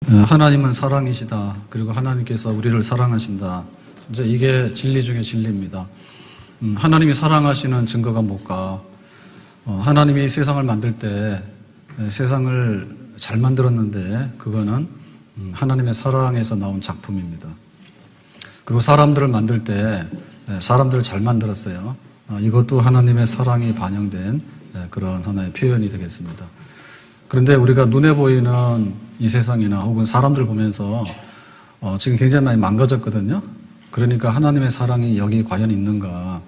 하나님은 사랑이시다. 그리고 하나님께서 우리를 사랑하신다. 이제 이게 진리 중에 진리입니다. 하나님이 사랑하시는 증거가 뭘까? 하나님이 세상을 만들 때 세상을 잘 만들었는데 그거는 하나님의 사랑에서 나온 작품입니다. 그리고 사람들을 만들 때 사람들을 잘 만들었어요. 이것도 하나님의 사랑이 반영된 그런 하나의 표현이 되겠습니다. 그런데 우리가 눈에 보이는 이 세상이나 혹은 사람들 보면서 지금 굉장히 많이 망가졌거든요. 그러니까 하나님의 사랑이 여기 과연 있는가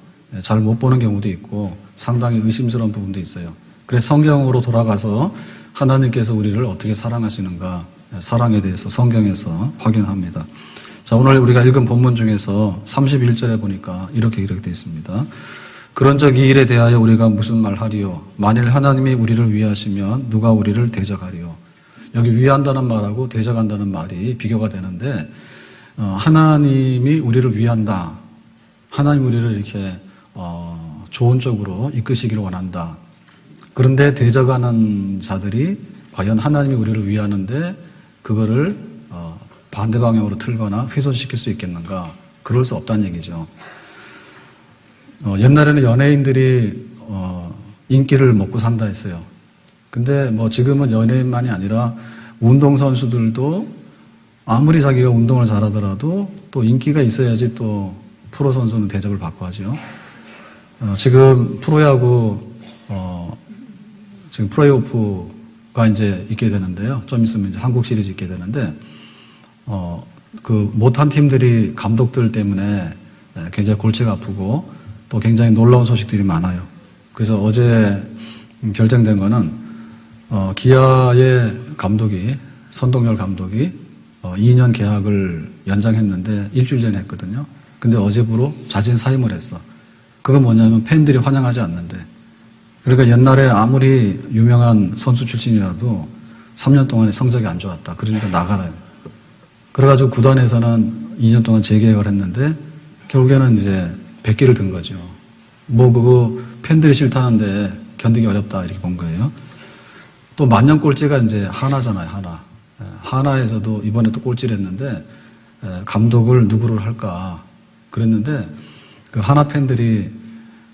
잘 못 보는 경우도 있고 상당히 의심스러운 부분도 있어요. 그래서 성경으로 돌아가서 하나님께서 우리를 어떻게 사랑하시는가 사랑에 대해서 성경에서 확인합니다. 자, 오늘 우리가 읽은 본문 중에서 31절에 보니까 이렇게 되어 있습니다. 그런즉 이 일에 대하여 우리가 무슨 말하리요? 만일 하나님이 우리를 위하시면 누가 우리를 대적하리요? 여기 위한다는 말하고 대적한다는 말이 비교가 되는데 하나님이 우리를 위한다. 하나님 우리를 이렇게 좋은 쪽으로 이끄시기를 원한다. 그런데 대적하는 자들이 과연 하나님이 우리를 위하는데 그거를 반대 방향으로 틀거나 훼손시킬 수 있겠는가? 그럴 수 없다는 얘기죠. 옛날에는 연예인들이 인기를 먹고 산다 했어요. 근데 뭐 지금은 연예인만이 아니라 운동선수들도 아무리 자기가 운동을 잘하더라도 또 인기가 있어야지 또 프로 선수는 대접을 받고 하죠. 지금 프로야구 지금 플레이오프가 이제 있게 되는데요. 좀 있으면 이제 한국 시리즈 있게 되는데 그 못한 팀들이 감독들 때문에 굉장히 골치가 아프고 또 굉장히 놀라운 소식들이 많아요. 그래서 어제 결정된 거는 기아의 감독이 선동열 감독이 2년 계약을 연장했는데 일주일 전에 했거든요. 근데 어제부로 자진 사임을 했어. 그건 뭐냐면 팬들이 환영하지 않는데. 그러니까 옛날에 아무리 유명한 선수 출신이라도 3년 동안에 성적이 안 좋았다. 그러니까 나가라. 그래가지고 구단에서는 2년 동안 재계약을 했는데 결국에는 이제 100개를 든 거죠. 뭐 그거 팬들이 싫다는데 견디기 어렵다 이렇게 본 거예요. 또 만년 꼴찌가 이제 하나잖아요. 하나. 하나에서도 이번에 또 꼴찌를 했는데 감독을 누구를 할까 그랬는데 그 하나 팬들이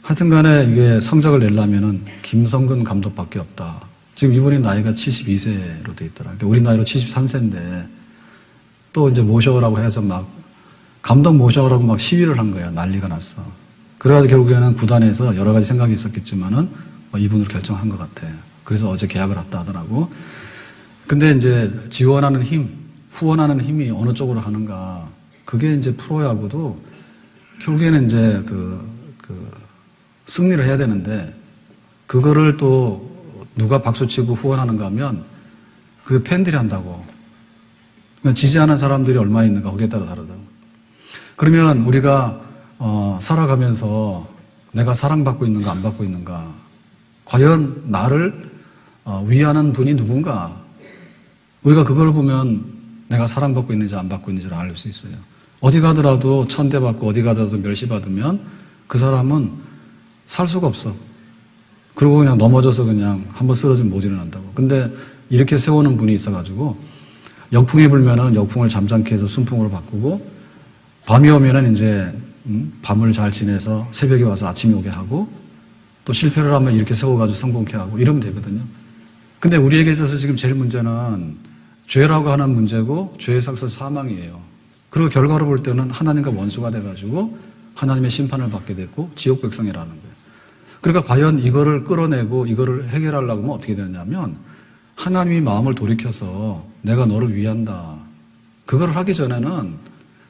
하여튼간에 이게 성적을 내려면은 김성근 감독밖에 없다. 지금 이분이 나이가 72세로 돼 있더라. 그러니까 우리 나이로 73세인데 또 이제 모셔오라고 해서 막 감독 모셔오라고 막 시위를 한 거야. 난리가 났어. 그래가지고 결국에는 구단에서 여러 가지 생각이 있었겠지만은 이분을 결정한 것 같아. 그래서 어제 계약을 했다 하더라고. 근데 이제 지원하는 힘, 후원하는 힘이 어느 쪽으로 가는가. 그게 이제 프로야구도 결국에는 이제 승리를 해야 되는데 그거를 또 누가 박수치고 후원하는가 하면 그 팬들이 한다고. 그러니까 지지하는 사람들이 얼마 있는가 거기에 따라 다르다고. 그러면 우리가 살아가면서 내가 사랑받고 있는가 안 받고 있는가 과연 나를 위하는 분이 누군가 우리가 그걸 보면 내가 사랑받고 있는지 안 받고 있는지를 알 수 있어요. 어디 가더라도 천대받고 어디 가더라도 멸시받으면 그 사람은 살 수가 없어. 그리고 그냥 넘어져서 그냥 한번 쓰러지면 못 일어난다고. 근데 이렇게 세우는 분이 있어가지고 역풍이 불면은 역풍을 잠잠케 해서 순풍으로 바꾸고 밤이 오면은 이제 밤을 잘 지내서 새벽에 와서 아침이 오게 하고 또 실패를 하면 이렇게 세워가지고 성공케 하고 이러면 되거든요. 근데 우리에게 있어서 지금 제일 문제는 죄라고 하는 문제고 죄의 삭스 사망이에요. 그리고 결과로 볼 때는 하나님과 원수가 돼가지고 하나님의 심판을 받게 됐고 지옥 백성이라는 거예요. 그러니까 과연 이거를 끌어내고 이거를 해결하려고 하면 어떻게 되냐면 하나님이 마음을 돌이켜서 내가 너를 위한다. 그걸 하기 전에는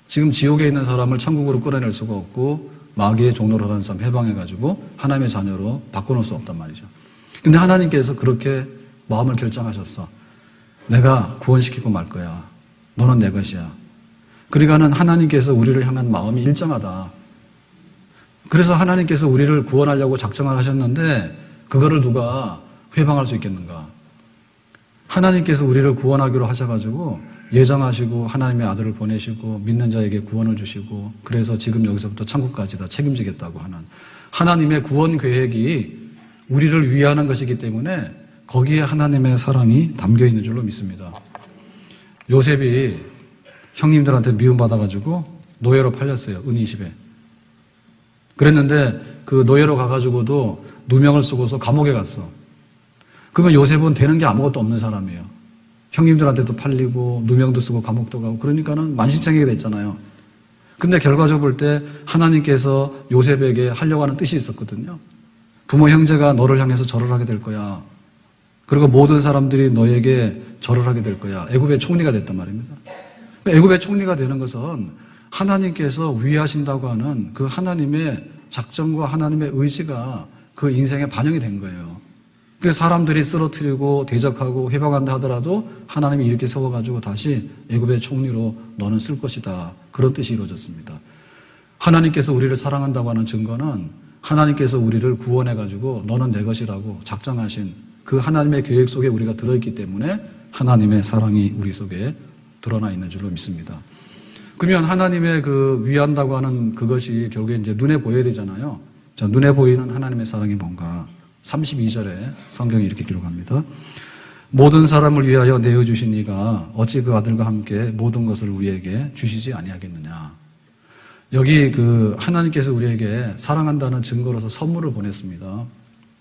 지금 지옥에 있는 사람을 천국으로 끌어낼 수가 없고 마귀의 종로를 하는 사람 해방해가지고 하나님의 자녀로 바꿔놓을 수 없단 말이죠. 근데 하나님께서 그렇게 마음을 결정하셨어. 내가 구원시키고 말 거야. 너는 내 것이야. 그러니까는 하나님께서 우리를 향한 마음이 일정하다. 그래서 하나님께서 우리를 구원하려고 작정을 하셨는데 그거를 누가 회방할 수 있겠는가? 하나님께서 우리를 구원하기로 하셔가지고 예정하시고 하나님의 아들을 보내시고 믿는 자에게 구원을 주시고 그래서 지금 여기서부터 천국까지 다 책임지겠다고 하는 하나님의 구원 계획이 우리를 위하는 것이기 때문에 거기에 하나님의 사랑이 담겨 있는 줄로 믿습니다. 요셉이 형님들한테 미움받아가지고 노예로 팔렸어요. 은20에. 그랬는데 그 노예로 가가지고도 누명을 쓰고서 감옥에 갔어. 그러면 요셉은 되는 게 아무것도 없는 사람이에요. 형님들한테도 팔리고 누명도 쓰고 감옥도 가고 그러니까는 만신창이가 됐잖아요. 근데 결과적으로 볼 때 하나님께서 요셉에게 하려고 하는 뜻이 있었거든요. 부모 형제가 너를 향해서 절을 하게 될 거야. 그리고 모든 사람들이 너에게 절을 하게 될 거야. 애굽의 총리가 됐단 말입니다. 애굽의 총리가 되는 것은 하나님께서 위하신다고 하는 그 하나님의 작정과 하나님의 의지가 그 인생에 반영이 된 거예요. 그래서 사람들이 쓰러뜨리고 대적하고 해방한다 하더라도 하나님이 이렇게 세워가지고 다시 애굽의 총리로 너는 쓸 것이다. 그런 뜻이 이루어졌습니다. 하나님께서 우리를 사랑한다고 하는 증거는 하나님께서 우리를 구원해가지고 너는 내 것이라고 작정하신 그 하나님의 계획 속에 우리가 들어있기 때문에 하나님의 사랑이 우리 속에 드러나 있는 줄로 믿습니다. 그러면 하나님의 그 위한다고 하는 그것이 결국에 이제 눈에 보여야 되잖아요. 자, 눈에 보이는 하나님의 사랑이 뭔가? 32절에 성경이 이렇게 기록합니다. 모든 사람을 위하여 내어주신 이가 어찌 그 아들과 함께 모든 것을 우리에게 주시지 아니하겠느냐. 여기 그 하나님께서 우리에게 사랑한다는 증거로서 선물을 보냈습니다.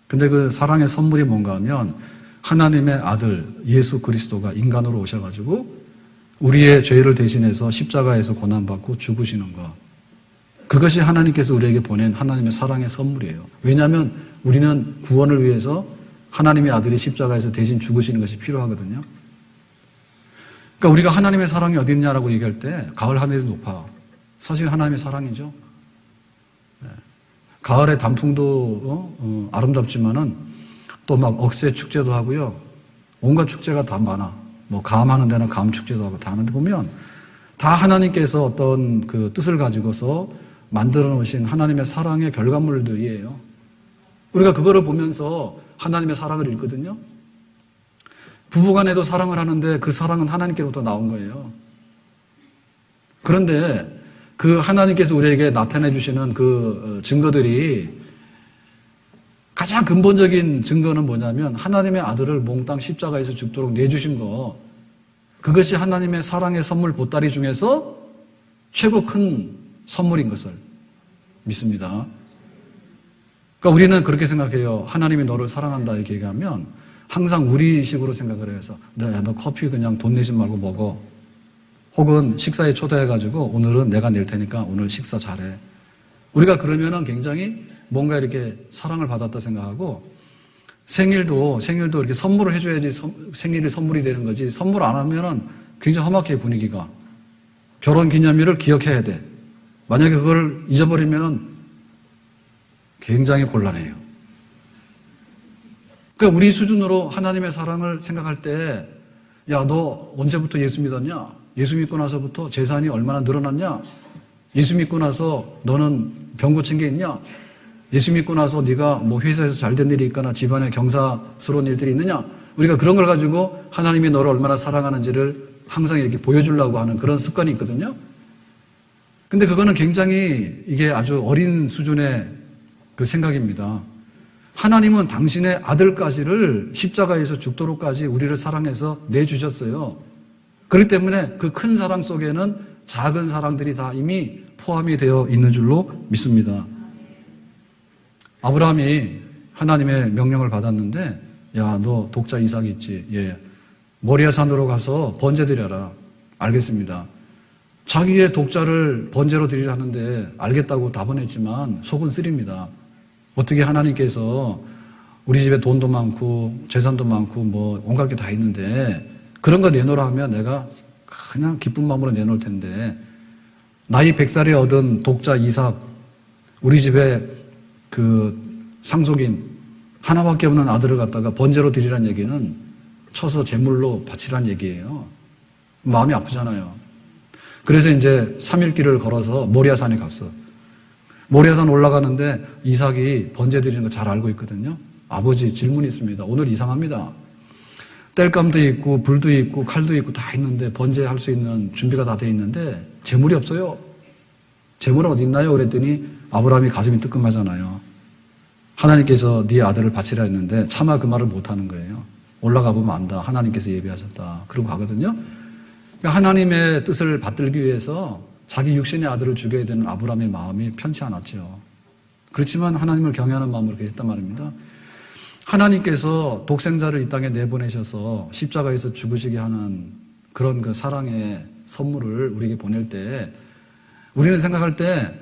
근데 그 사랑의 선물이 뭔가 하면 하나님의 아들 예수 그리스도가 인간으로 오셔가지고 우리의 죄를 대신해서 십자가에서 고난받고 죽으시는 것. 그것이 하나님께서 우리에게 보낸 하나님의 사랑의 선물이에요. 왜냐하면 우리는 구원을 위해서 하나님의 아들이 십자가에서 대신 죽으시는 것이 필요하거든요. 그러니까 우리가 하나님의 사랑이 어디 있냐라고 얘기할 때 가을 하늘이 높아. 사실 하나님의 사랑이죠. 가을의 단풍도 아름답지만은 또 막 억새 축제도 하고요. 온갖 축제가 다 많아. 뭐 감하는 데는 감 축제도 하고 다 하는데 보면 다 하나님께서 어떤 그 뜻을 가지고서 만들어 놓으신 하나님의 사랑의 결과물들이에요. 우리가 그거를 보면서 하나님의 사랑을 읽거든요. 부부간에도 사랑을 하는데 그 사랑은 하나님께로부터 나온 거예요. 그런데 그 하나님께서 우리에게 나타내 주시는 그 증거들이 가장 근본적인 증거는 뭐냐면 하나님의 아들을 몽땅 십자가에서 죽도록 내주신 거. 그것이 하나님의 사랑의 선물 보따리 중에서 최고 큰 선물인 것을 믿습니다. 그러니까 우리는 그렇게 생각해요. 하나님이 너를 사랑한다 이렇게 얘기하면 항상 우리식으로 생각을 해서 야, 너 커피 그냥 돈 내지 말고 먹어. 혹은 식사에 초대해가지고 오늘은 내가 낼 테니까 오늘 식사 잘해. 우리가 그러면은 굉장히 뭔가 이렇게 사랑을 받았다 생각하고 생일도 이렇게 선물을 해줘야지 생일이 선물이 되는 거지 선물 안 하면은 굉장히 험악해 분위기가. 결혼 기념일을 기억해야 돼. 만약에 그걸 잊어버리면은 굉장히 곤란해요. 그러니까 우리 수준으로 하나님의 사랑을 생각할 때 야, 너 언제부터 예수 믿었냐? 예수 믿고 나서부터 재산이 얼마나 늘어났냐? 예수 믿고 나서 너는 병 고친 게 있냐? 예수 믿고 나서 네가 뭐 회사에서 잘된 일이 있거나 집안에 경사스러운 일들이 있느냐? 우리가 그런 걸 가지고 하나님이 너를 얼마나 사랑하는지를 항상 이렇게 보여주려고 하는 그런 습관이 있거든요. 근데 그거는 굉장히 이게 아주 어린 수준의 그 생각입니다. 하나님은 당신의 아들까지를 십자가에서 죽도록까지 우리를 사랑해서 내주셨어요. 그렇기 때문에 그 큰 사랑 속에는 작은 사랑들이 다 이미 포함이 되어 있는 줄로 믿습니다. 아브라함이 하나님의 명령을 받았는데 야, 너 독자 이삭 있지? 예. 모리아 산으로 가서 번제 드려라. 알겠습니다. 자기의 독자를 번제로 드리라는데 알겠다고 답은 속은 쓰립니다. 어떻게 하나님께서 우리 집에 돈도 많고 재산도 많고 뭐 온갖 게 다 있는데 그런 거 내놓으라 하면 내가 그냥 기쁜 마음으로 내놓을 텐데 나이 100살에 얻은 독자 이삭 우리 집에 그 상속인 하나밖에 없는 아들을 갖다가 번제로 드리란 얘기는 쳐서 제물로 바치란 얘기예요. 마음이 아프잖아요. 그래서 이제 3일 길을 걸어서 모리아산에 갔어. 모리아산 올라가는데 이삭이 번제 드리는 거 잘 알고 있거든요. 아버지 질문이 있습니다. 오늘 이상합니다. 땔감도 있고 불도 있고 칼도 있고 다 있는데 번제할 수 있는 준비가 다 돼 있는데 재물이 없어요. 재물은 어디 있나요? 그랬더니 아브라함이 가슴이 뜨끔하잖아요. 하나님께서 네 아들을 바치라 했는데 차마 그 말을 못하는 거예요. 올라가 보면 안다. 하나님께서 예비하셨다. 그러고 가거든요. 하나님의 뜻을 받들기 위해서 자기 육신의 아들을 죽여야 되는 아브라함의 마음이 편치 않았죠. 그렇지만 하나님을 경외하는 마음으로 그렇게 했단 말입니다. 하나님께서 독생자를 이 땅에 내보내셔서 십자가에서 죽으시게 하는 그런 그 사랑의 선물을 우리에게 보낼 때 우리는 생각할 때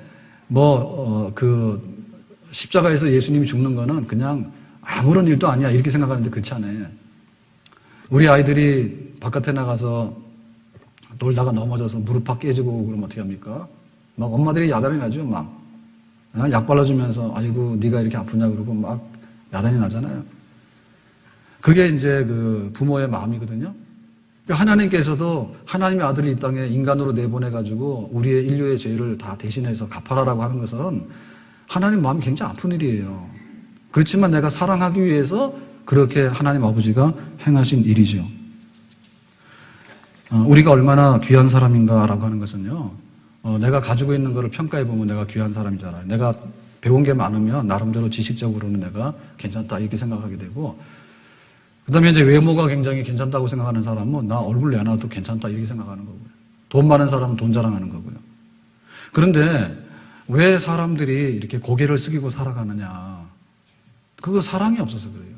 십자가에서 예수님이 죽는 거는 그냥 아무런 일도 아니야 이렇게 생각하는데 그렇지 않아요. 우리 아이들이 바깥에 나가서 놀다가 넘어져서 무릎 팍 깨지고 그러면 어떻게 합니까? 막 엄마들이 야단이 나죠. 막 약 발라주면서 아이고 네가 이렇게 아프냐 그러고 막 야단이 나잖아요. 그게 이제 그 부모의 마음이거든요. 그러니까 하나님께서도 하나님의 아들을 이 땅에 인간으로 내보내가지고 우리의 인류의 죄를 다 대신해서 갚아라라고 하는 것은 하나님 마음이 굉장히 아픈 일이에요. 그렇지만 내가 사랑하기 위해서 그렇게 하나님 아버지가 행하신 일이죠. 우리가 얼마나 귀한 사람인가라고 하는 것은요. 내가 가지고 있는 것을 평가해보면 내가 귀한 사람이잖아요. 내가 배운 게 많으면 나름대로 지식적으로는 내가 괜찮다 이렇게 생각하게 되고 그 다음에 이제 외모가 굉장히 괜찮다고 생각하는 사람은 나 얼굴 내놔도 괜찮다 이렇게 생각하는 거고요. 돈 많은 사람은 돈 자랑하는 거고요. 그런데 왜 사람들이 이렇게 고개를 숙이고 살아가느냐. 그거 사랑이 없어서 그래요.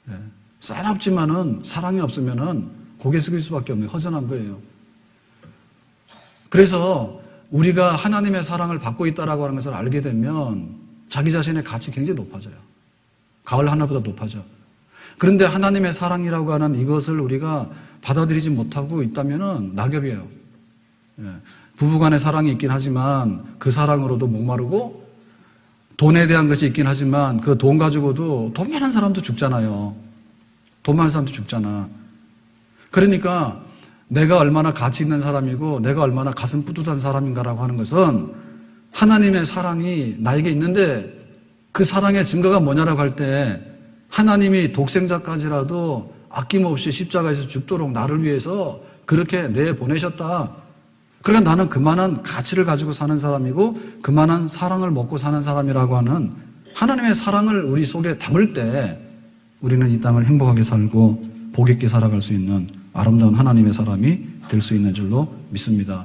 네. 싸납지만은 사랑이 없으면은 고개 숙일 수밖에 없는 허전한 거예요. 그래서 우리가 하나님의 사랑을 받고 있다라고 하는 것을 알게 되면 자기 자신의 가치 굉장히 높아져요. 가을 하늘보다 높아져. 그런데 하나님의 사랑이라고 하는 이것을 우리가 받아들이지 못하고 있다면은 낙엽이에요. 예. 부부간의 사랑이 있긴 하지만 그 사랑으로도 목마르고 돈에 대한 것이 있긴 하지만 그 돈 가지고도 돈 많은 사람도 죽잖아요. 돈 많은 사람도 죽잖아. 그러니까 내가 얼마나 가치 있는 사람이고 내가 얼마나 가슴 뿌듯한 사람인가라고 하는 것은 하나님의 사랑이 나에게 있는데 그 사랑의 증거가 뭐냐라고 할 때 하나님이 독생자까지라도 아낌없이 십자가에서 죽도록 나를 위해서 그렇게 내보내셨다. 그러니까 나는 그만한 가치를 가지고 사는 사람이고 그만한 사랑을 먹고 사는 사람이라고 하는 하나님의 사랑을 우리 속에 담을 때 우리는 이 땅을 행복하게 살고 복 있게 살아갈 수 있는 아름다운 하나님의 사람이 될 수 있는 줄로 믿습니다.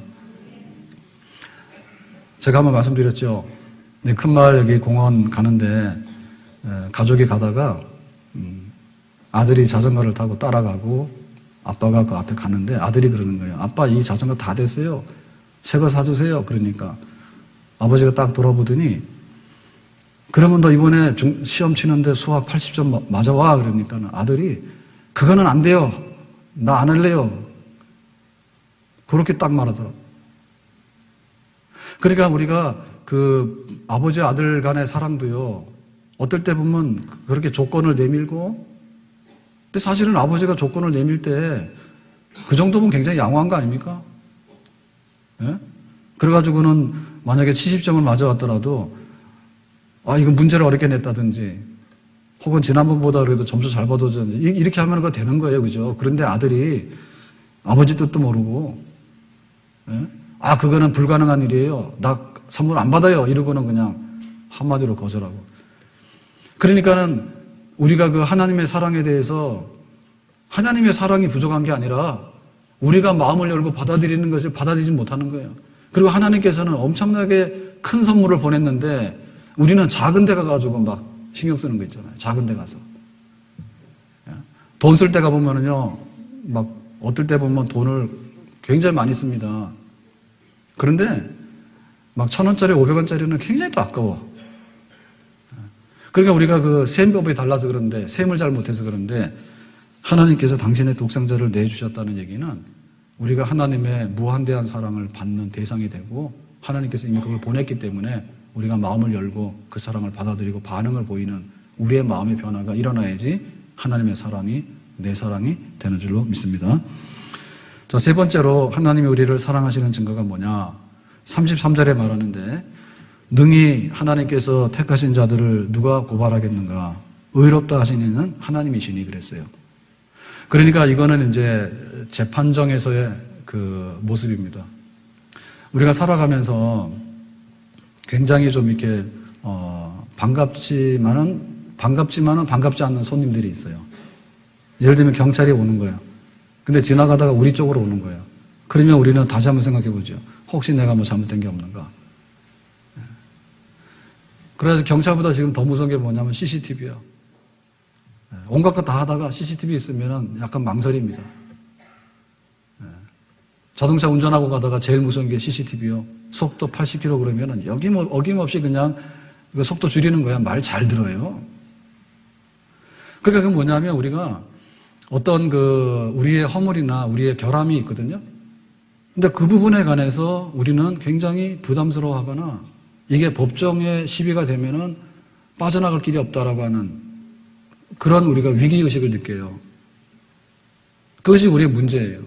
제가 한번 말씀드렸죠. 큰마을 여기 공원 가는데 가족이 가다가 아들이 자전거를 타고 따라가고 아빠가 그 앞에 가는데 아들이 그러는 거예요. 아빠 이 자전거 다 됐어요. 새 거 사주세요. 그러니까 아버지가 딱 돌아보더니 그러면 너 이번에 시험 치는데 수학 80점 맞아와. 그러니까 아들이 그거는 안 돼요. 나 안 할래요. 그렇게 딱 말하더라고. 그러니까 우리가 그 아버지 아들 간의 사랑도요. 어떨 때 보면 그렇게 조건을 내밀고 근데 사실은 아버지가 조건을 내밀 때 그 정도면 굉장히 양호한 거 아닙니까? 예? 그래가지고는 만약에 70점을 맞아왔더라도 이거 문제를 어렵게 냈다든지 혹은 지난번보다 그래도 점수 잘 받아줬는지 이렇게 하면 그거 되는 거예요. 그죠? 그런데 아들이 아버지 뜻도 모르고 예? 그거는 불가능한 일이에요. 나 선물 안 받아요. 이러고는 그냥 한마디로 거절하고. 그러니까는 우리가 그 하나님의 사랑에 대해서 하나님의 사랑이 부족한 게 아니라 우리가 마음을 열고 받아들이는 것을 받아들이지 못하는 거예요. 그리고 하나님께서는 엄청나게 큰 선물을 보냈는데 우리는 작은 데 가가지고 막 신경 쓰는 거 있잖아요. 작은 데 가서. 돈 쓸 때 가보면은요, 막 어떨 때 보면 돈을 굉장히 많이 씁니다. 그런데 막 1,000원짜리, 500원짜리는 굉장히 또 아까워. 그러니까 우리가 그 셈법이 달라서 그런데, 셈을 잘 못해서 그런데 하나님께서 당신의 독생자를 내주셨다는 얘기는 우리가 하나님의 무한대한 사랑을 받는 대상이 되고 하나님께서 이미 그걸 보냈기 때문에 우리가 마음을 열고 그 사랑을 받아들이고 반응을 보이는 우리의 마음의 변화가 일어나야지 하나님의 사랑이 내 사랑이 되는 줄로 믿습니다. 자, 세 번째로 하나님이 우리를 사랑하시는 증거가 뭐냐? 33절에 말하는데 능히 하나님께서 택하신 자들을 누가 고발하겠는가? 의롭다 하신 이는 하나님이시니 그랬어요. 그러니까 이거는 이제 재판정에서의 그 모습입니다. 우리가 살아가면서 굉장히 좀 이렇게 반갑지만은 반갑지 않는 손님들이 있어요. 예를 들면 경찰이 오는 거예요. 근데 지나가다가 우리 쪽으로 오는 거예요. 그러면 우리는 다시 한번 생각해 보죠. 혹시 내가 뭐 잘못된 게 없는가? 그래서 경찰보다 지금 더 무서운 게 뭐냐면 CCTV야. 온갖 거 다 하다가 CCTV 있으면 약간 망설입니다. 자동차 운전하고 가다가 제일 무서운 게 CCTV요. 속도 80km 그러면은 어김없이 그냥 그 속도 줄이는 거야. 말 잘 들어요. 그러니까 그건 뭐냐면 우리가 어떤 우리의 허물이나 우리의 결함이 있거든요. 근데 그 부분에 관해서 우리는 굉장히 부담스러워하거나 이게 법정에 시비가 되면은 빠져나갈 길이 없다라고 하는 그런 우리가 위기의식을 느껴요. 그것이 우리의 문제예요.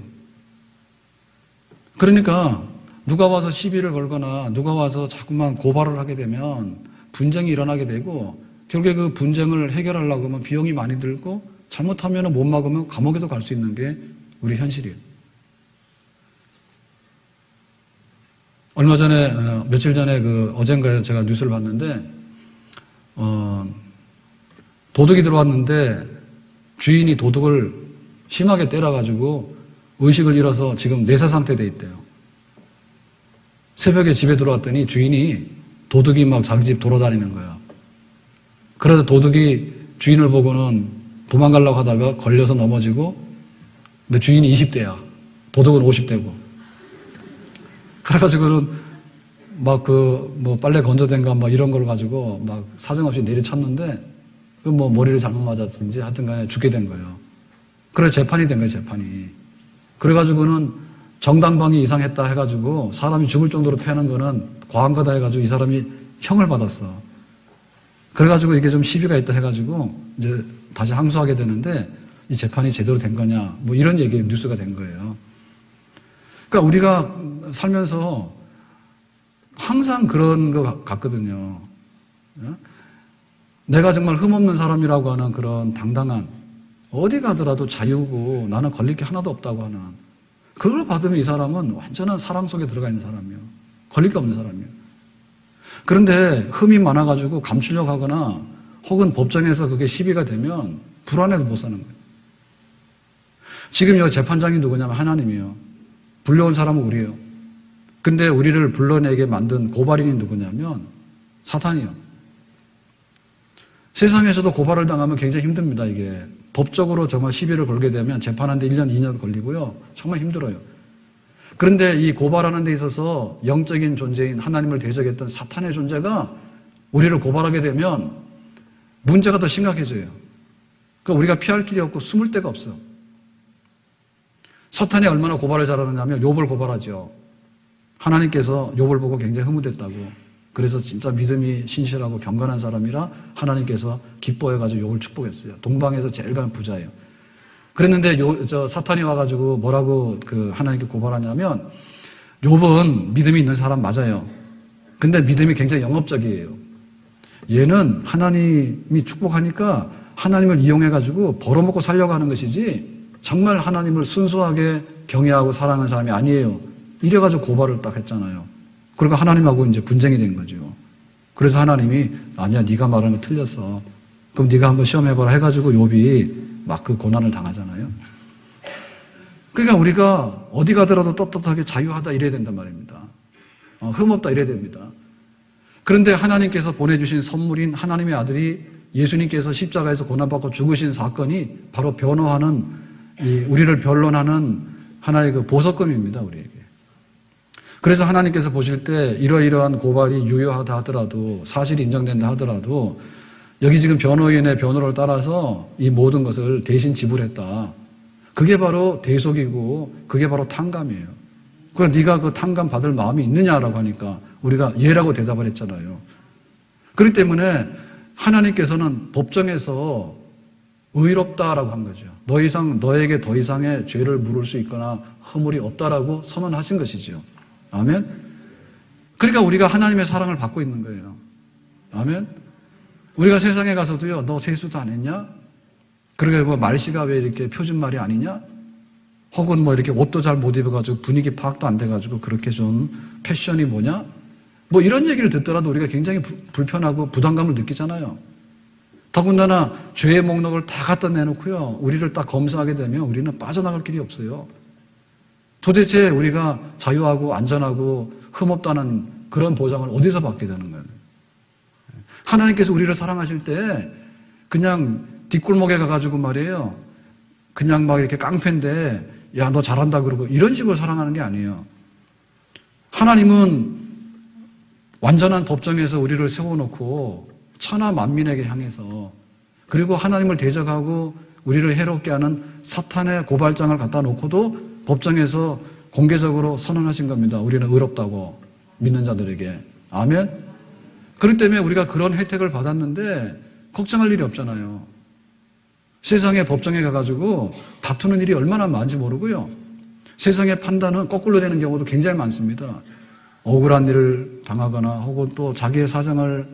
그러니까 누가 와서 시비를 걸거나 누가 와서 자꾸만 고발을 하게 되면 분쟁이 일어나게 되고 결국에 그 분쟁을 해결하려고 하면 비용이 많이 들고 잘못하면 못 막으면 감옥에도 갈 수 있는 게 우리 현실이에요. 얼마 전에 며칠 전에 어젠가에 제가 뉴스를 봤는데 도둑이 들어왔는데 주인이 도둑을 심하게 때려가지고 의식을 잃어서 지금 내사 상태돼 있대요. 새벽에 집에 들어왔더니 주인이 도둑이 막 자기 집 돌아다니는 거야. 그래서 도둑이 주인을 보고는 도망가려고 하다가 걸려서 넘어지고 근데 주인이 20대야. 도둑은 50대고. 그래가지고는 막 빨래 건조대인가 막 이런 걸 가지고 막 사정없이 내리쳤는데 머리를 잘못 맞았든지 하여튼 간에 죽게 된 거예요. 그래서 재판이 된 거예요, 재판이. 그래가지고는 정당방위 이상했다 해가지고 사람이 죽을 정도로 패는 거는 과한 거다 해가지고 이 사람이 형을 받았어. 그래가지고 이게 좀 시비가 있다 해가지고 이제 다시 항소하게 되는데 이 재판이 제대로 된 거냐 뭐 이런 얘기 뉴스가 된 거예요. 그러니까 우리가 살면서 항상 그런 것 같거든요. 내가 정말 흠없는 사람이라고 하는 그런 당당한 어디 가더라도 자유고 나는 걸릴 게 하나도 없다고 하는 그걸 받으면 이 사람은 완전한 사랑 속에 들어가 있는 사람이에요. 걸릴 게 없는 사람이에요. 그런데 흠이 많아가지고 감추려고 하거나 혹은 법정에서 그게 시비가 되면 불안해서 못 사는 거예요. 지금 여기 재판장이 누구냐면 하나님이에요. 불려온 사람은 우리예요. 근데 우리를 불러내게 만든 고발인이 누구냐면 사탄이에요. 세상에서도 고발을 당하면 굉장히 힘듭니다, 이게. 법적으로 정말 시비를 걸게 되면 재판하는데 1년, 2년 걸리고요. 정말 힘들어요. 그런데 이 고발하는 데 있어서 영적인 존재인 하나님을 대적했던 사탄의 존재가 우리를 고발하게 되면 문제가 더 심각해져요. 그러니까 우리가 피할 길이 없고 숨을 데가 없어요. 사탄이 얼마나 고발을 잘하느냐면 욥을 고발하죠. 하나님께서 욥을 보고 굉장히 흐뭇했다고. 그래서 진짜 믿음이 신실하고 경건한 사람이라 하나님께서 기뻐해가지고 욥을 축복했어요. 동방에서 제일 가는 부자예요. 그랬는데 사탄이 와가지고 뭐라고 하나님께 고발하냐면 욥은 믿음이 있는 사람 맞아요. 근데 믿음이 굉장히 영업적이에요. 얘는 하나님이 축복하니까 하나님을 이용해가지고 벌어먹고 살려고 하는 것이지 정말 하나님을 순수하게 경외하고 사랑하는 사람이 아니에요. 이래가지고 고발을 딱 했잖아요. 그러니까 하나님하고 이제 분쟁이 된 거죠. 그래서 하나님이 아니야, 네가 말하는 거 틀렸어. 그럼 네가 한번 시험해봐라 해가지고 욥이 막 그 고난을 당하잖아요. 그러니까 우리가 어디 가더라도 떳떳하게 자유하다 이래야 된단 말입니다. 흠없다 이래야 됩니다. 그런데 하나님께서 보내주신 선물인 하나님의 아들이 예수님께서 십자가에서 고난받고 죽으신 사건이 바로 변호하는 우리를 변론하는 하나의 그 보석금입니다, 우리에게. 그래서 하나님께서 보실 때 이러이러한 고발이 유효하다 하더라도 사실이 인정된다 하더라도 여기 지금 변호인의 변호를 따라서 이 모든 것을 대신 지불했다. 그게 바로 대속이고 그게 바로 탕감이에요. 그럼 네가 그 탕감 받을 마음이 있느냐라고 하니까 우리가 예라고 대답을 했잖아요. 그렇기 때문에 하나님께서는 법정에서 의롭다라고 한 거죠. 너에게 더 이상의 죄를 물을 수 있거나 허물이 없다라고 선언하신 것이죠. 아멘. 그러니까 우리가 하나님의 사랑을 받고 있는 거예요. 아멘. 우리가 세상에 가서도요, 너 세수도 안 했냐? 그러게 뭐 말씨가 왜 이렇게 표준말이 아니냐? 혹은 뭐 이렇게 옷도 잘 못 입어가지고 분위기 파악도 안 돼가지고 그렇게 좀 패션이 뭐냐? 뭐 이런 얘기를 듣더라도 우리가 굉장히 불편하고 부담감을 느끼잖아요. 더군다나 죄의 목록을 다 갖다 내놓고요. 우리를 딱 검사하게 되면 우리는 빠져나갈 길이 없어요. 도대체 우리가 자유하고 안전하고 흠없다는 그런 보장을 어디서 받게 되는 거예요? 하나님께서 우리를 사랑하실 때 그냥 뒷골목에 가가지고 말이에요. 그냥 막 이렇게 깡패인데 야, 너 잘한다 그러고 이런 식으로 사랑하는 게 아니에요. 하나님은 완전한 법정에서 우리를 세워놓고 천하 만민에게 향해서 그리고 하나님을 대적하고 우리를 해롭게 하는 사탄의 고발장을 갖다 놓고도 법정에서 공개적으로 선언하신 겁니다. 우리는 의롭다고 믿는 자들에게. 아멘? 그렇기 때문에 우리가 그런 혜택을 받았는데 걱정할 일이 없잖아요. 세상의 법정에 가가지고 다투는 일이 얼마나 많은지 모르고요. 세상의 판단은 거꾸로 되는 경우도 굉장히 많습니다. 억울한 일을 당하거나 혹은 또 자기의 사정을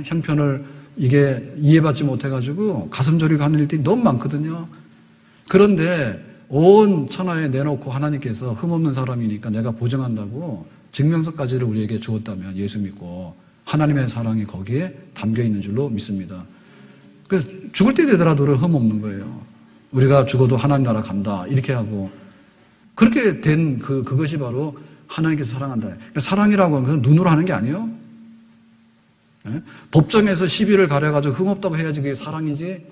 형편을 이게 이해받지 못해가지고 가슴 저리고 하는 일들이 너무 많거든요. 그런데 온 천하에 내놓고 하나님께서 흠없는 사람이니까 내가 보증한다고 증명서까지를 우리에게 주었다면 예수 믿고 하나님의 사랑이 거기에 담겨 있는 줄로 믿습니다. 죽을 때 되더라도 흠없는 거예요. 우리가 죽어도 하나님 나라 간다 이렇게 하고 그렇게 된 그것이 바로 하나님께서 사랑한다. 그러니까 사랑이라고 하면 눈으로 하는 게 아니에요. 네? 법정에서 시비를 가려가지고 흠없다고 해야지 그게 사랑이지.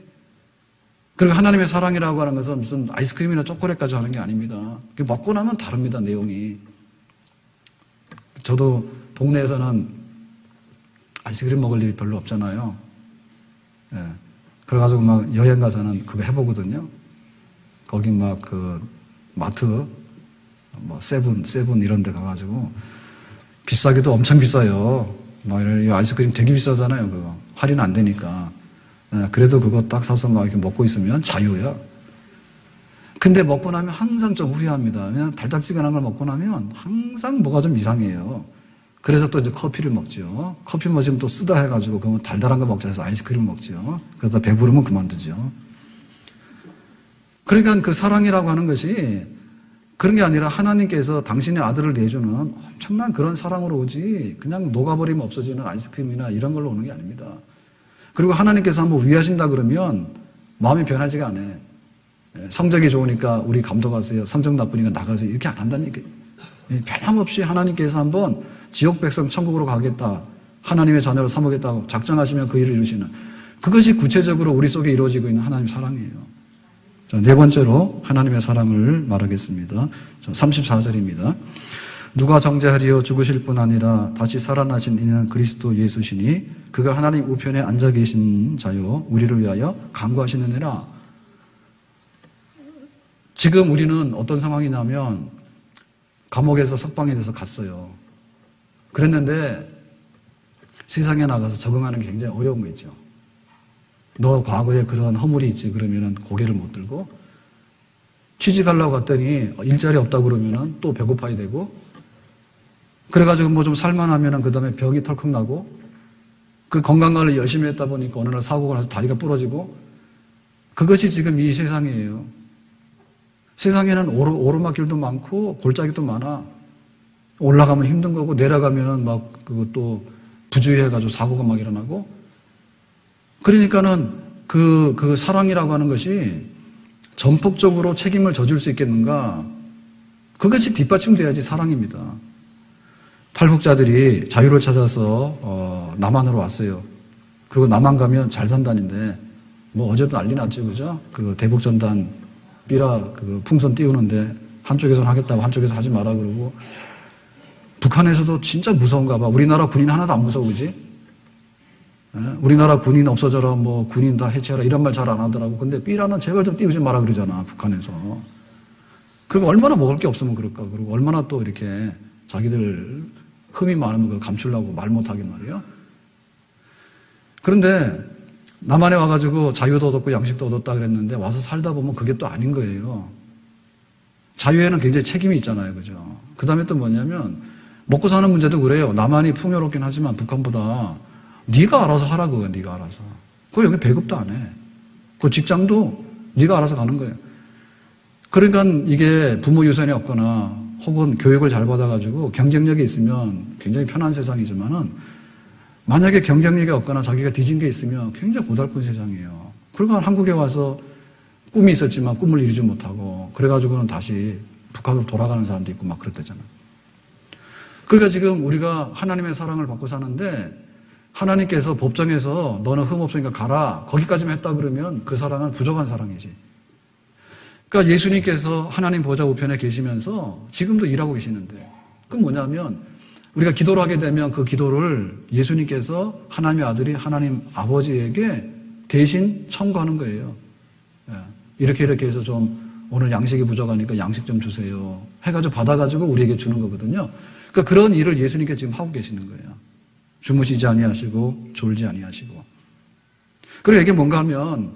그리고 하나님의 사랑이라고 하는 것은 무슨 아이스크림이나 초콜릿까지 하는 게 아닙니다. 먹고 나면 다릅니다, 내용이. 저도 동네에서는 아이스크림 먹을 일이 별로 없잖아요. 예. 그래가지고 막 여행 가서는 그거 해보거든요. 거기 막 그 마트, 뭐 세븐 이런 데 가가지고 비싸기도 엄청 비싸요. 막 이 아이스크림 되게 비싸잖아요, 그거. 할인 안 되니까. 예. 그래도 그거 딱 사서 막 이렇게 먹고 있으면 자유야. 근데 먹고 나면 항상 좀 후회합니다. 그냥 달짝지근한 걸 먹고 나면 항상 뭐가 좀 이상해요. 그래서 또 이제 커피를 먹죠. 커피 마시면 또 쓰다 해가지고 그러면 달달한 거 먹자 해서 아이스크림 먹죠. 그러다 배부르면 그만두죠. 그러니까 그 사랑이라고 하는 것이 그런 게 아니라 하나님께서 당신의 아들을 내주는 엄청난 그런 사랑으로 오지 그냥 녹아버리면 없어지는 아이스크림이나 이런 걸로 오는 게 아닙니다. 그리고 하나님께서 한번 위하신다 그러면 마음이 변하지가 않아요. 성적이 좋으니까 우리 감독하세요. 성적 나쁘니까 나가세요. 이렇게 안 한다는 얘기예요. 변함없이 하나님께서 한번 지옥 백성 천국으로 가겠다. 하나님의 자녀로 삼으겠다고 작정하시면 그 일을 이루시는 그것이 구체적으로 우리 속에 이루어지고 있는 하나님의 사랑이에요. 자, 네 번째로 하나님의 사랑을 말하겠습니다. 34절입니다. 누가 정죄하리요 죽으실 뿐 아니라 다시 살아나신 이는 그리스도 예수시니 그가 하나님 우편에 앉아 계신 자요 우리를 위하여 간구하시느니라. 지금 우리는 어떤 상황이냐면 감옥에서 석방이 돼서 갔어요. 그랬는데 세상에 나가서 적응하는 게 굉장히 어려운 거 있죠. 너 과거에 그런 허물이 있지 그러면은 고개를 못 들고 취직하려고 갔더니 일자리 없다고 그러면은 또 배고파야 되고 그래가지고 뭐 좀 살만하면은 그 다음에 병이 털컥 나고 그 건강관리를 열심히 했다 보니까 어느 날 사고가 나서 다리가 부러지고 그것이 지금 이 세상이에요. 세상에는 오르막길도 많고 골짜기도 많아. 올라가면 힘든 거고 내려가면은 막 그것도 부주의해가지고 사고가 막 일어나고 그러니까는 그 사랑이라고 하는 것이 전폭적으로 책임을 져줄 수 있겠는가? 그것이 뒷받침돼야지 사랑입니다. 탈북자들이 자유를 찾아서 남한으로 왔어요. 그리고 남한 가면 잘 산다는데 뭐 어제도 난리 났죠, 그죠? 그 대북전단 삐라 그 풍선 띄우는데 한쪽에서는 하겠다고 한쪽에서 하지 마라 그러고 북한에서도 진짜 무서운가 봐. 우리나라 군인 하나도 안 무서워, 그지? 우리나라 군인 없어져라, 뭐 군인 다 해체하라 이런 말 잘 안 하더라고. 근데 삐라는 제발 좀 띄우지 마라 그러잖아, 북한에서. 그리고 얼마나 먹을 게 없으면 그럴까. 그리고 얼마나 또 이렇게 자기들 흠이 많으면 그걸 감추려고 말 못하긴 말이에요. 그런데 남한에 와가지고 자유도 얻었고 양식도 얻었다 그랬는데 와서 살다 보면 그게 또 아닌 거예요. 자유에는 굉장히 책임이 있잖아요, 그죠? 그 다음에 또 뭐냐면 먹고 사는 문제도 그래요. 남한이 풍요롭긴 하지만 북한보다 네가 알아서 하라 그거야. 네가 알아서. 그거 여기 배급도 안 해. 그 직장도 네가 알아서 가는 거예요. 그러니까 이게 부모 유산이 없거나 혹은 교육을 잘 받아가지고 경쟁력이 있으면 굉장히 편한 세상이지만은 만약에 경쟁력이 없거나 자기가 뒤진 게 있으면 굉장히 고달픈 세상이에요. 그러니까 한국에 와서 꿈이 있었지만 꿈을 이루지 못하고 그래가지고는 다시 북한으로 돌아가는 사람도 있고 막 그랬대잖아요. 그러니까 지금 우리가 하나님의 사랑을 받고 사는데 하나님께서 법정에서 너는 흠없으니까 가라 거기까지만 했다 그러면 그 사랑은 부족한 사랑이지. 그러니까 예수님께서 하나님 보좌 우편에 계시면서 지금도 일하고 계시는데 그건 뭐냐면 우리가 기도를 하게 되면 그 기도를 예수님께서 하나님의 아들이 하나님 아버지에게 대신 청구하는 거예요. 이렇게 해서 좀 오늘 양식이 부족하니까 양식 좀 주세요. 해가지고 받아가지고 우리에게 주는 거거든요. 그러니까 그런 일을 예수님께 지금 하고 계시는 거예요. 주무시지 아니하시고 졸지 아니하시고. 그리고 이게 뭔가 하면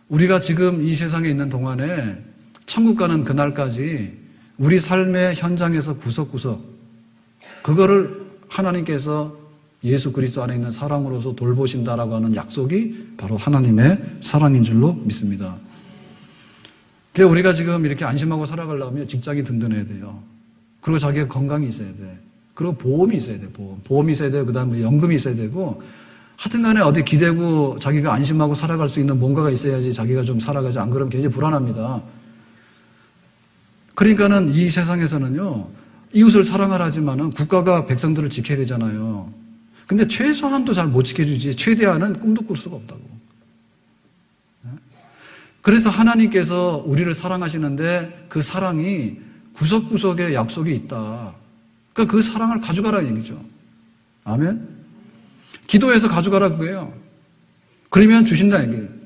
우리가 지금 이 세상에 있는 동안에 천국 가는 그날까지 우리 삶의 현장에서 구석구석 그거를 하나님께서 예수 그리스도 안에 있는 사랑으로서 돌보신다라고 하는 약속이 바로 하나님의 사랑인 줄로 믿습니다. 그래서 우리가 지금 이렇게 안심하고 살아가려면 직장이 든든해야 돼요. 그리고 자기가 건강이 있어야 돼. 그리고 보험이 있어야 돼. 보험이 있어야 되고 그다음에 연금이 있어야 되고 하여튼 간에 어디 기대고 자기가 안심하고 살아갈 수 있는 뭔가가 있어야지 자기가 좀 살아가지. 안 그러면 굉장히 불안합니다. 그러니까는 이 세상에서는요. 이웃을 사랑하라지만은 국가가 백성들을 지켜야 되잖아요. 근데 최소한도 잘 못 지켜주지 최대한은 꿈도 꿀 수가 없다고. 그래서 하나님께서 우리를 사랑하시는데 그 사랑이 구석구석에 약속이 있다. 그러니까 그 사랑을 가져가라는 얘기죠. 아멘? 기도해서 가져가라 그거예요. 그러면 주신다는 얘기예요.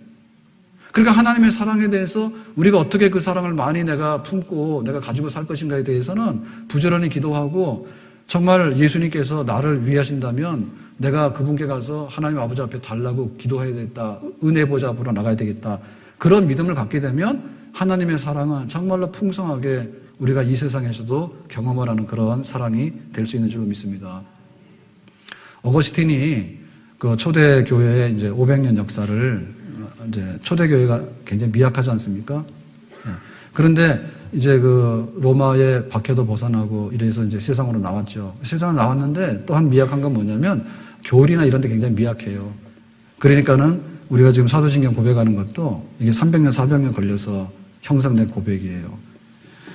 그러니까 하나님의 사랑에 대해서 우리가 어떻게 그 사랑을 많이 내가 품고 내가 가지고 살 것인가에 대해서는 부지런히 기도하고 정말 예수님께서 나를 위하신다면 내가 그분께 가서 하나님 아버지 앞에 달라고 기도해야 되겠다. 은혜 보좌 앞으로 나가야 되겠다. 그런 믿음을 갖게 되면 하나님의 사랑은 정말로 풍성하게 우리가 이 세상에서도 경험을 하는 그런 사랑이 될 수 있는 줄로 믿습니다. 어거스틴이 그 초대교회의 이제 500년 역사를 이제 초대교회가 굉장히 미약하지 않습니까? 그런데 이제 그 로마의 박해도 벗어나고 이래서 이제 세상으로 나왔죠. 세상에 나왔는데 또한 미약한 건 뭐냐면 교리나 이런 데 굉장히 미약해요. 그러니까는 우리가 지금 사도신경 고백하는 것도 이게 300년, 400년 걸려서 형성된 고백이에요.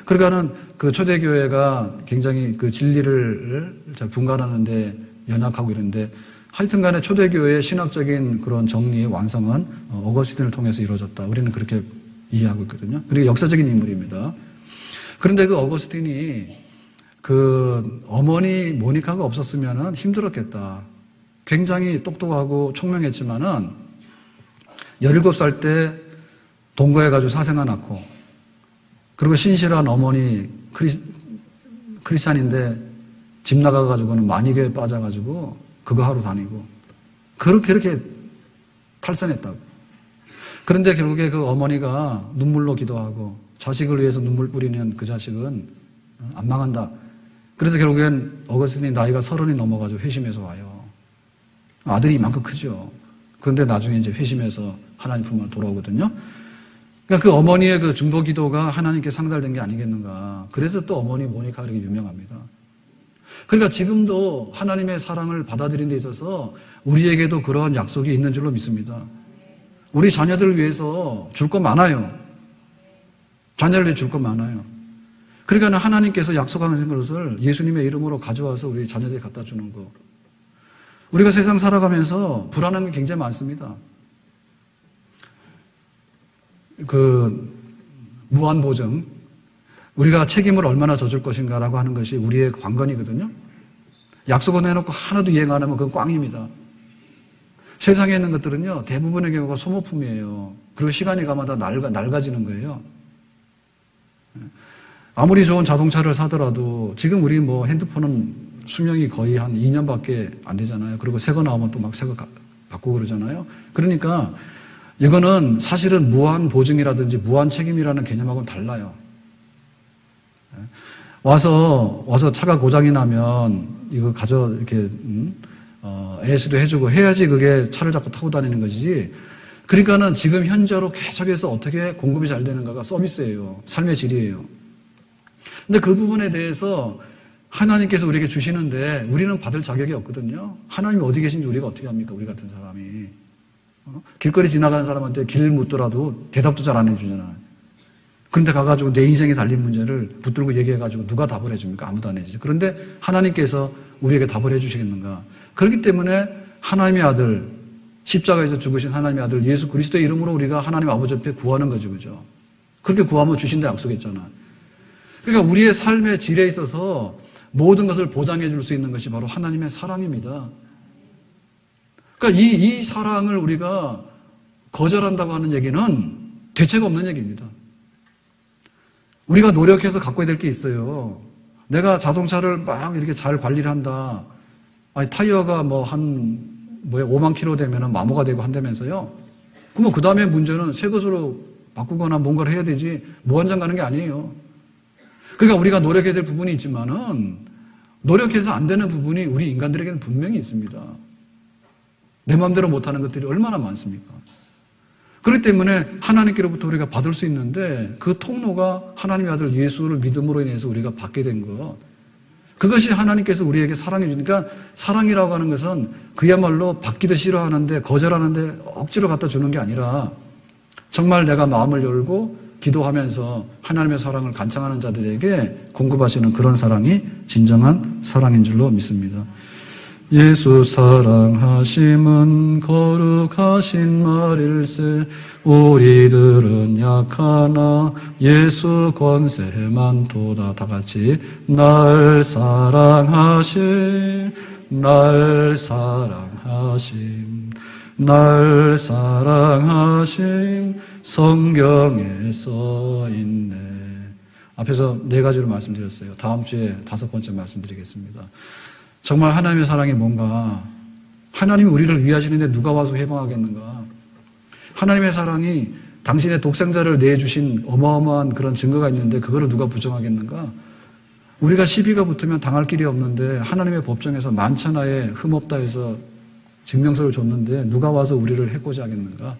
그러니까는 그 초대교회가 굉장히 그 진리를 잘 분간하는데 연약하고 이런데 하여튼 간에 초대교회의 신학적인 그런 정리의 완성은 어거스틴을 통해서 이루어졌다. 우리는 그렇게 이해하고 있거든요. 그리고 역사적인 인물입니다. 그런데 그 어거스틴이 그 어머니 모니카가 없었으면 힘들었겠다. 굉장히 똑똑하고 총명했지만은 17살 때 동거해가지고 사생아 낳고 그리고 신실한 어머니 크리스찬인데 집 나가가지고는 만이교에 빠져가지고 그거 하러 다니고 그렇게 탈선했다고. 그런데 결국에 그 어머니가 눈물로 기도하고 자식을 위해서 눈물 뿌리는 그 자식은 안 망한다. 그래서 결국엔 어거스틴이 나이가 30이 넘어가지고 회심해서 와요. 아들이 이만큼 크죠. 그런데 나중에 이제 회심해서 하나님 품으로 돌아오거든요. 그러니까 그 어머니의 그 중보 기도가 하나님께 상달된 게 아니겠는가. 그래서 또 어머니 모니카 이렇게 유명합니다. 그러니까 지금도 하나님의 사랑을 받아들이는 데 있어서 우리에게도 그러한 약속이 있는 줄로 믿습니다. 우리 자녀들을 위해서 줄 것 많아요. 자녀를 위해 줄 것 많아요. 그러니까 하나님께서 약속하는 것을 예수님의 이름으로 가져와서 우리 자녀들이 갖다 주는 거. 우리가 세상 살아가면서 불안한 게 굉장히 많습니다. 그 무한보증, 우리가 책임을 얼마나 져줄 것인가라고 하는 것이 우리의 관건이거든요. 약속을 해놓고 하나도 이행 안 하면 그건 꽝입니다. 세상에 있는 것들은요, 대부분의 경우가 소모품이에요. 그리고 시간이 가마다 낡아지는 거예요. 아무리 좋은 자동차를 사더라도 지금 우리 뭐 핸드폰은 수명이 거의 한 2년밖에 안 되잖아요. 그리고 새 거 나오면 또 막 새 거 바꾸고 그러잖아요. 그러니까 이거는 사실은 무한 보증이라든지 무한 책임이라는 개념하고는 달라요. 와서 차가 고장이 나면 이거 이렇게 AS도 해주고 해야지 그게 차를 잡고 타고 다니는 것이지. 그러니까는 지금 현재로 계속해서 어떻게 공급이 잘 되는가가 서비스예요. 삶의 질이에요. 근데 그 부분에 대해서 하나님께서 우리에게 주시는데 우리는 받을 자격이 없거든요. 하나님이 어디 계신지 우리가 어떻게 합니까? 우리 같은 사람이. 길거리 지나가는 사람한테 길 묻더라도 대답도 잘 안 해주잖아요. 그런데 가가지고 내 인생에 달린 문제를 붙들고 얘기해가지고 누가 답을 해줍니까? 아무도 안 해주죠. 그런데 하나님께서 우리에게 답을 해주시겠는가? 그렇기 때문에 하나님의 아들, 십자가에서 죽으신 하나님의 아들 예수 그리스도의 이름으로 우리가 하나님 아버지 앞에 구하는 거죠. 그죠? 그렇게 구하면 주신다 약속했잖아. 그러니까 우리의 삶의 질에 있어서 모든 것을 보장해 줄 수 있는 것이 바로 하나님의 사랑입니다. 그러니까 이 사랑을 우리가 거절한다고 하는 얘기는 대책 없는 얘기입니다. 우리가 노력해서 갖고야 될 게 있어요. 내가 자동차를 막 이렇게 잘 관리를 한다. 아니, 타이어가 뭐 5만 킬로 되면은 마모가 되고 한다면서요. 그러면 그 다음에 문제는 새 것으로 바꾸거나 뭔가를 해야 되지 무한정 가는 게 아니에요. 그러니까 우리가 노력해야 될 부분이 있지만은 노력해서 안 되는 부분이 우리 인간들에게는 분명히 있습니다. 내 마음대로 못하는 것들이 얼마나 많습니까? 그렇기 때문에 하나님께로부터 우리가 받을 수 있는데 그 통로가 하나님의 아들 예수를 믿음으로 인해서 우리가 받게 된 것. 그것이 하나님께서 우리에게 사랑해 주니까 사랑이라고 하는 것은 그야말로 받기도 싫어하는데 거절하는데 억지로 갖다 주는 게 아니라 정말 내가 마음을 열고 기도하면서 하나님의 사랑을 간청하는 자들에게 공급하시는 그런 사랑이 진정한 사랑인 줄로 믿습니다. 예수 사랑하심은 거룩하신 말일세 우리들은 약하나 예수 권세만 도다. 다 같이 날 사랑하심 날 사랑하심 날 사랑하심 성경에 써 있네. 앞에서 4가지로 말씀드렸어요. 다음 주에 5번째 말씀드리겠습니다. 정말 하나님의 사랑이 뭔가, 하나님이 우리를 위하시는데 누가 와서 해방하겠는가? 하나님의 사랑이 당신의 독생자를 내주신 어마어마한 그런 증거가 있는데 그거를 누가 부정하겠는가? 우리가 시비가 붙으면 당할 길이 없는데 하나님의 법정에서 만천하에 흠없다 해서 증명서를 줬는데 누가 와서 우리를 해코지 하겠는가?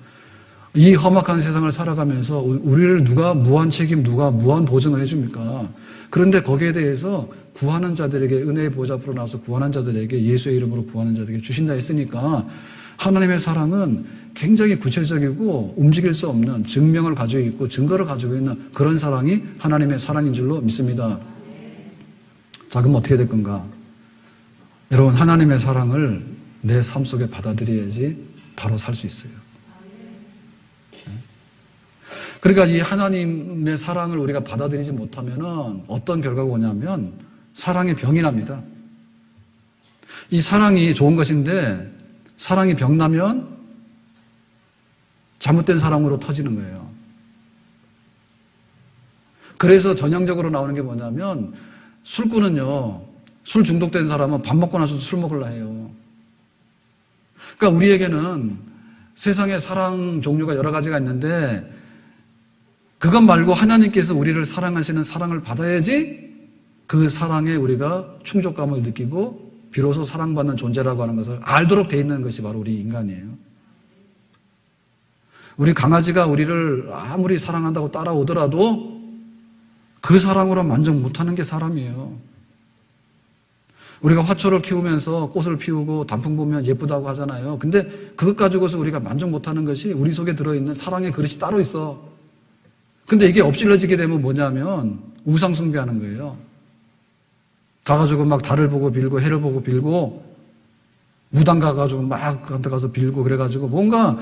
이 험악한 세상을 살아가면서 우리를 누가 무한 책임, 누가 무한 보증을 해줍니까? 그런데 거기에 대해서 구하는 자들에게 은혜의 보좌 앞으로 나와서 구하는 자들에게 예수의 이름으로 구하는 자들에게 주신다 했으니까 하나님의 사랑은 굉장히 구체적이고 움직일 수 없는 증명을 가지고 있고 증거를 가지고 있는 그런 사랑이 하나님의 사랑인 줄로 믿습니다. 자, 그럼 어떻게 될 건가? 여러분, 하나님의 사랑을 내 삶 속에 받아들여야지 바로 살 수 있어요. 그러니까 이 하나님의 사랑을 우리가 받아들이지 못하면은 어떤 결과가 오냐면 사랑의 병이 납니다. 이 사랑이 좋은 것인데 사랑이 병나면 잘못된 사랑으로 터지는 거예요. 그래서 전형적으로 나오는 게 뭐냐면 술꾼은요, 술 중독된 사람은 밥 먹고 나서도 술 먹으려 해요. 그러니까 우리에게는 세상에 사랑 종류가 여러 가지가 있는데 그것 말고 하나님께서 우리를 사랑하시는 사랑을 받아야지 그 사랑에 우리가 충족감을 느끼고 비로소 사랑받는 존재라고 하는 것을 알도록 돼 있는 것이 바로 우리 인간이에요. 우리 강아지가 우리를 아무리 사랑한다고 따라오더라도 그 사랑으로 만족 못하는 게 사람이에요. 우리가 화초를 키우면서 꽃을 피우고 단풍 보면 예쁘다고 하잖아요. 근데 그것 가지고서 우리가 만족 못하는 것이 우리 속에 들어있는 사랑의 그릇이 따로 있어. 근데 이게 엎질러지게 되면 뭐냐면 우상 숭배하는 거예요. 가가지고 막 달을 보고 빌고 해를 보고 빌고 무당 가가지고 막 한테 가서 빌고 그래가지고 뭔가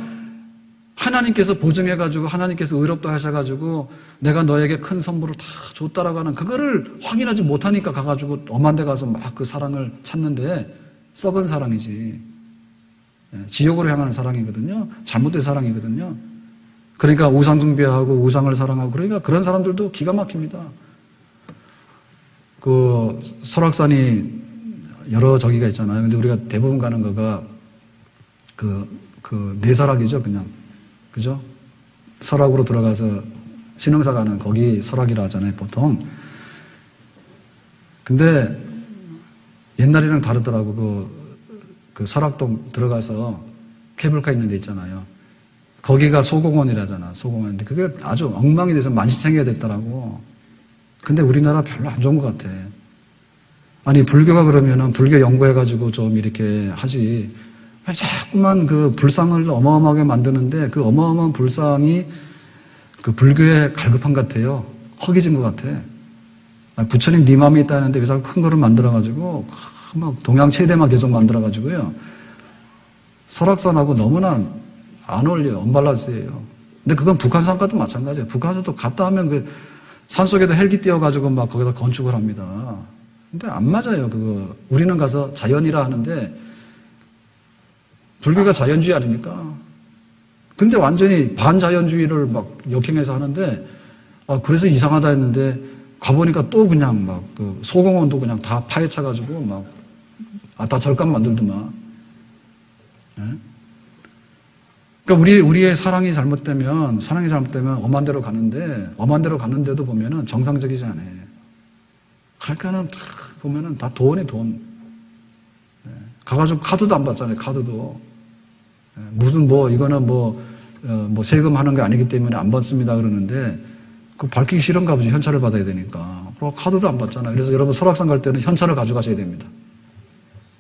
하나님께서 보증해가지고 하나님께서 의롭다 하셔가지고 내가 너에게 큰 선물을 다 줬다라고 하는 그거를 확인하지 못하니까 가가지고 엄한 데 가서 막 그 사랑을 찾는데 썩은 사랑이지. 지옥으로 향하는 사랑이거든요. 잘못된 사랑이거든요. 그러니까 우상 숭배하고 우상을 사랑하고 그러니까 그런 사람들도 기가 막힙니다. 그 설악산이 여러 저기가 있잖아요. 근데 우리가 대부분 가는 거가 그 내설악이죠, 그냥. 그죠? 설악으로 들어가서 신흥사 가는 거기 설악이라 하잖아요, 보통. 근데 옛날이랑 다르더라고. 그 설악동 들어가서 케이블카 있는 데 있잖아요. 거기가 소공원이라잖아, 소공원. 근데 그게 아주 엉망이 돼서 만시창이가 됐더라고. 근데 우리나라 별로 안 좋은 것 같아. 아니, 불교가 그러면은 불교 연구해가지고 좀 이렇게 하지. 자꾸만 그 불상을 어마어마하게 만드는데 그 어마어마한 불상이 그 불교의 갈급함 같아요. 허기진 것 같아. 부처님 네 마음이 있다는데 왜 자꾸 큰 거를 만들어가지고 막 동양 최대만 계속 만들어가지고요. 설악산하고 너무나 안 어울려요. 언밸런스예요. 근데 그건 북한산과도 마찬가지예요. 북한산도 갔다 하면 그 산속에도 헬기 띄워가지고 막 거기다 건축을 합니다. 근데 안 맞아요. 그거 우리는 가서 자연이라 하는데 불교가 자연주의 아닙니까? 근데 완전히 반자연주의를 막 역행해서 하는데 그래서 이상하다 했는데 가보니까 또 그냥 막 그 소공원도 그냥 다 파헤쳐가지고 막 다 절감 만들더만. 네? 그러니까 우리의 사랑이 잘못되면 엄한 데로 가는데도 보면은 정상적이지 않아요. 그러니까는 보면은 다 돈이 돈. 네. 가가지고 카드도 안 받잖아요. 카드도. 네. 무슨 이거는 세금 하는 게 아니기 때문에 안 받습니다 그러는데 그 밝히기 싫은가 보지. 현찰을 받아야 되니까. 카드도 안 받잖아요. 그래서 여러분 설악산 갈 때는 현찰을 가져가셔야 됩니다.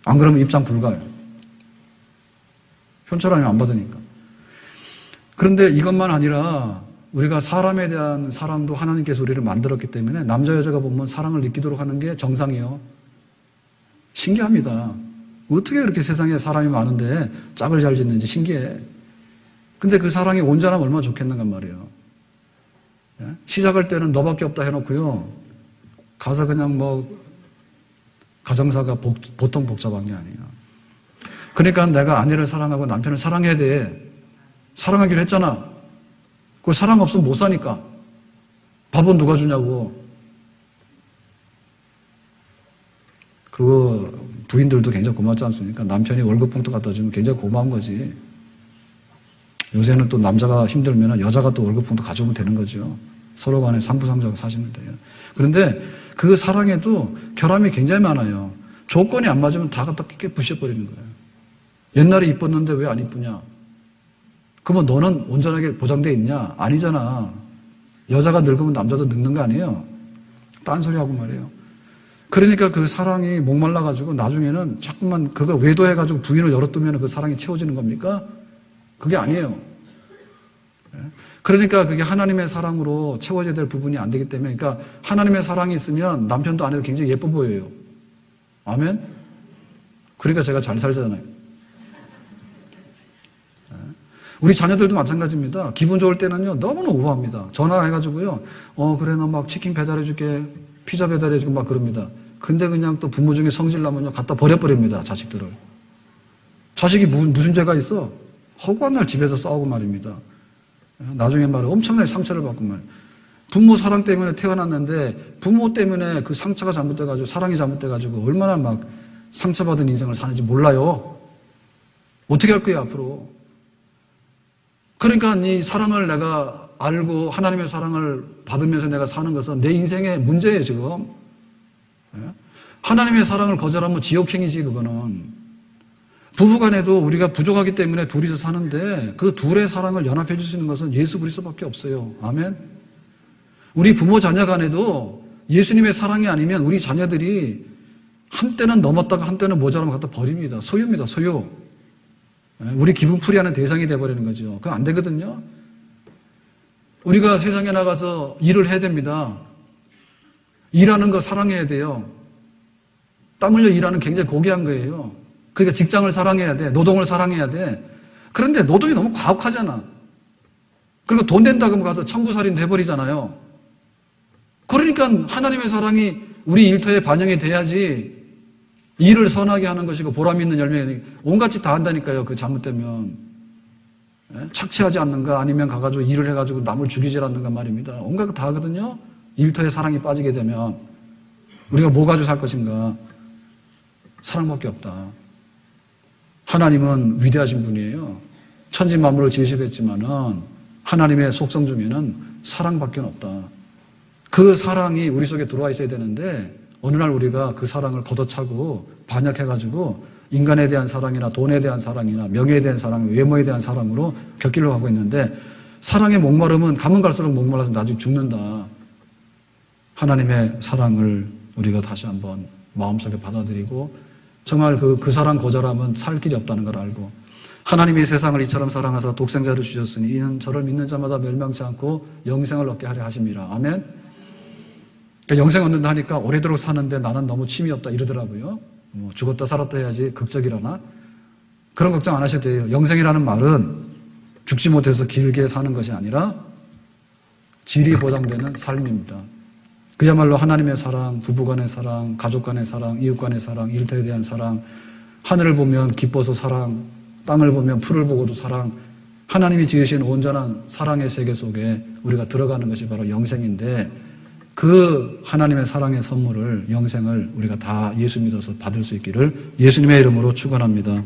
안 그러면 입장 불가요. 현찰 아니면 안 받으니까. 그런데 이것만 아니라 우리가 사람에 대한 사랑도 하나님께서 우리를 만들었기 때문에 남자 여자가 보면 사랑을 느끼도록 하는 게 정상이에요. 신기합니다. 어떻게 그렇게 세상에 사람이 많은데 짝을 잘 짓는지 신기해. 근데 그 사랑이 온전하면 얼마나 좋겠는가 말이에요. 시작할 때는 너밖에 없다 해놓고요. 가서 그냥 가정사가 보통 복잡한 게 아니에요. 그러니까 내가 아내를 사랑하고 남편을 사랑해야 돼. 사랑하기로 했잖아. 그 사랑 없으면 못 사니까. 밥은 누가 주냐고. 그리고 부인들도 굉장히 고맙지 않습니까? 남편이 월급 봉투 갖다 주면 굉장히 고마운 거지. 요새는 또 남자가 힘들면 여자가 또 월급 봉투 가져오면 되는 거죠. 서로 간에 상부상조하고 사시면 돼요. 그런데 그 사랑에도 결함이 굉장히 많아요. 조건이 안 맞으면 다 갖다 깨 부셔버리는 거예요. 옛날에 이뻤는데 왜 안 이쁘냐? 그러면 너는 온전하게 보장되어 있냐? 아니잖아. 여자가 늙으면 남자도 늙는 거 아니에요? 딴소리하고 말이에요. 그러니까 그 사랑이 목말라가지고 나중에는 자꾸만 그거 외도해가지고 부인을 열어두면 그 사랑이 채워지는 겁니까? 그게 아니에요. 그러니까 그게 하나님의 사랑으로 채워져야 될 부분이 안 되기 때문에, 그러니까 하나님의 사랑이 있으면 남편도 아내도 굉장히 예뻐 보여요. 아멘? 그러니까 제가 잘 살잖아요. 우리 자녀들도 마찬가지입니다. 기분 좋을 때는요, 너무나 우아합니다. 전화해가지고요, 그래, 너 막 치킨 배달해줄게, 피자 배달해주고 막 그럽니다. 근데 그냥 또 부모 중에 성질나면요, 갖다 버려버립니다, 자식들을. 자식이 무슨 죄가 있어? 허구한 날 집에서 싸우고 말입니다. 나중에 말이야, 엄청나게 상처를 받고 말이야. 부모 사랑 때문에 태어났는데, 부모 때문에 그 상처가 잘못돼가지고, 사랑이 잘못돼가지고, 얼마나 막 상처받은 인생을 사는지 몰라요. 어떻게 할 거야, 앞으로. 그러니까 이 사랑을 내가 알고 하나님의 사랑을 받으면서 내가 사는 것은 내 인생의 문제예요, 지금. 하나님의 사랑을 거절하면 지옥행이지, 그거는. 부부간에도 우리가 부족하기 때문에 둘이서 사는데 그 둘의 사랑을 연합해 줄 수 있는 것은 예수 그리스도밖에 없어요. 아멘. 우리 부모 자녀 간에도 예수님의 사랑이 아니면 우리 자녀들이 한때는 넘었다가 한때는 모자라면 갖다 버립니다. 소유입니다, 소유. 우리 기분풀이하는 대상이 돼버리는 거죠. 그건 안 되거든요. 우리가 세상에 나가서 일을 해야 됩니다. 일하는 거 사랑해야 돼요. 땀 흘려 일하는 굉장히 고귀한 거예요. 그러니까 직장을 사랑해야 돼. 노동을 사랑해야 돼. 그런데 노동이 너무 과혹하잖아. 그리고 돈 된다 그러면 가서 천부살인 돼버리잖아요. 그러니까 하나님의 사랑이 우리 일터에 반영이 돼야지 일을 선하게 하는 것이고 보람 있는 열매, 온갖 짓 다 한다니까요. 그 잘못되면. 착취하지 않는가 아니면 가가지고 일을 해가지고 남을 죽이지 않는가 말입니다. 온갖 거 다 하거든요. 일터에 사랑이 빠지게 되면 우리가 뭐 가지고 살 것인가? 사랑밖에 없다. 하나님은 위대하신 분이에요. 천지 만물을 지으시겠지만은 하나님의 속성 중에는 사랑밖에 없다. 그 사랑이 우리 속에 들어와 있어야 되는데 어느 날 우리가 그 사랑을 걷어차고 반역해가지고 인간에 대한 사랑이나 돈에 대한 사랑이나 명예에 대한 사랑, 외모에 대한 사랑으로 곁길로 가고 있는데 사랑의 목마름은 가면 갈수록 목말라서 나중에 죽는다. 하나님의 사랑을 우리가 다시 한번 마음속에 받아들이고 정말 그 사랑 거절하면 살 길이 없다는 걸 알고 하나님이 세상을 이처럼 사랑하사 독생자를 주셨으니 이는 저를 믿는 자마다 멸망치 않고 영생을 얻게 하려 하십니다. 아멘. 그러니까 영생 얻는다 하니까 오래도록 사는데 나는 너무 취미 없다 이러더라고요. 뭐 죽었다 살았다 해야지 극적이라나 그런 걱정 안 하셔도 돼요. 영생이라는 말은 죽지 못해서 길게 사는 것이 아니라 질이 보장되는 삶입니다. 그야말로 하나님의 사랑, 부부간의 사랑, 가족간의 사랑, 이웃간의 사랑, 일터에 대한 사랑, 하늘을 보면 기뻐서 사랑, 땅을 보면 풀을 보고도 사랑, 하나님이 지으신 온전한 사랑의 세계 속에 우리가 들어가는 것이 바로 영생인데 그 하나님의 사랑의 선물을 영생을 우리가 다 예수 믿어서 받을 수 있기를 예수님의 이름으로 축원합니다.